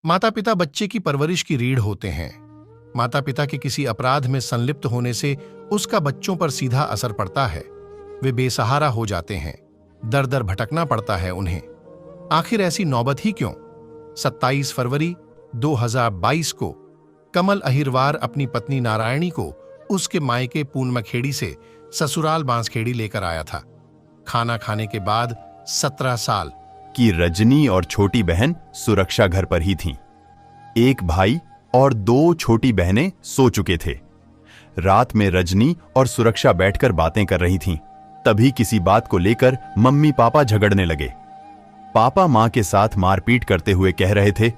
माता पिता बच्चे की परवरिश की रीढ़ होते हैं। माता पिता के किसी अपराध में संलिप्त होने से उसका बच्चों पर सीधा असर पड़ता है। वे बेसहारा हो जाते हैं, दर दर भटकना पड़ता है उन्हें। आखिर ऐसी नौबत ही क्यों? 27 फरवरी 2022 को कमल अहिरवार अपनी पत्नी नारायणी को उसके मायके पूनमखेड़ी से ससुराल बांसखेड़ी लेकर आया था। खाना खाने के बाद 17 साल कि रजनी और छोटी बहन सुरक्षा घर पर ही थीं। एक भाई और 2 छोटी बहनें सो चुके थे। रात में रजनी और सुरक्षा बैठकर बातें कर रही थीं। तभी किसी बात को लेकर मम्मी पापा झगड़ने लगे। पापा मां के साथ मारपीट करते हुए कह रहे थे,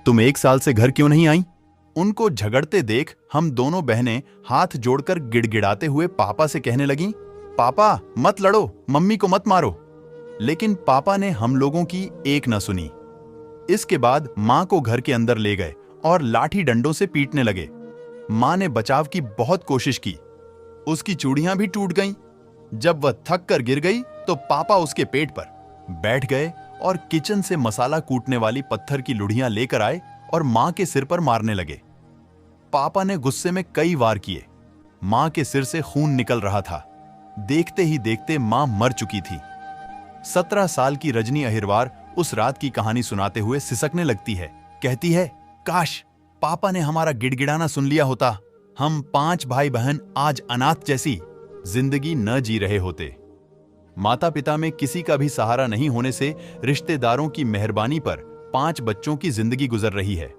तुम 1 साल से घर क्यों नहीं आई? उनको झगड़ते देख हम दोनों बहनें हाथ जोड़कर गिड़गिड़ाते हुए पापा से कहने लगीं, पापा मत लड़ो, मम्मी को मत मारो। लेकिन पापा ने हम लोगों की एक न सुनी। इसके बाद मां को घर के अंदर ले गए और लाठी डंडों से पीटने लगे। मां ने बचाव की बहुत कोशिश की, उसकी चूड़ियां भी टूट गईं। जब वह थक कर गिर गई तो पापा उसके पेट पर बैठ गए और किचन से मसाला कूटने वाली पत्थर की लुढ़ियां लेकर आए और मां के सिर पर मारने लगे। पापा ने गुस्से में कई वार किए। मां के सिर से खून निकल रहा था। देखते ही देखते मां मर चुकी थी। 17 साल की रजनी अहिरवार उस रात की कहानी सुनाते हुए सिसकने लगती है। कहती है, काश पापा ने हमारा गिड़गिड़ाना सुन लिया होता, हम 5 भाई बहन आज अनाथ जैसी जिंदगी न जी रहे होते। माता पिता में किसी का भी सहारा नहीं होने से रिश्तेदारों की मेहरबानी पर 5 बच्चों की जिंदगी गुजर रही है।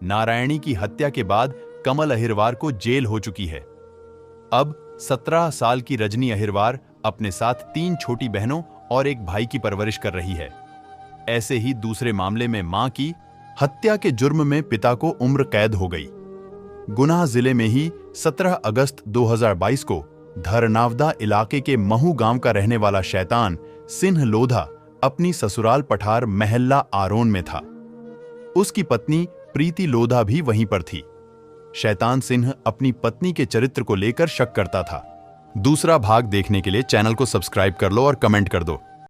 नारायणी की हत्या के बाद कमल अहिरवार को जेल हो चुकी है। अब 17 साल की रजनी अहिरवार अपने साथ 3 छोटी बहनों और एक भाई की परवरिश कर रही है। ऐसे ही दूसरे मामले में मां की हत्या के जुर्म में पिता को उम्र कैद हो गई। गुना जिले में ही 17 अगस्त 2022 को धरनावदा इलाके के महू गांव का रहने वाला शैतान सिंह लोधा अपनी ससुराल पठार महल्ला आरोन में था। उसकी पत्नी प्रीति लोधा भी वहीं पर थी। शैतान सिंह अपनी पत्नी के चरित्र को लेकर शक करता था। दूसरा भाग देखने के लिए चैनल को सब्सक्राइब कर लो और कमेंट कर दो।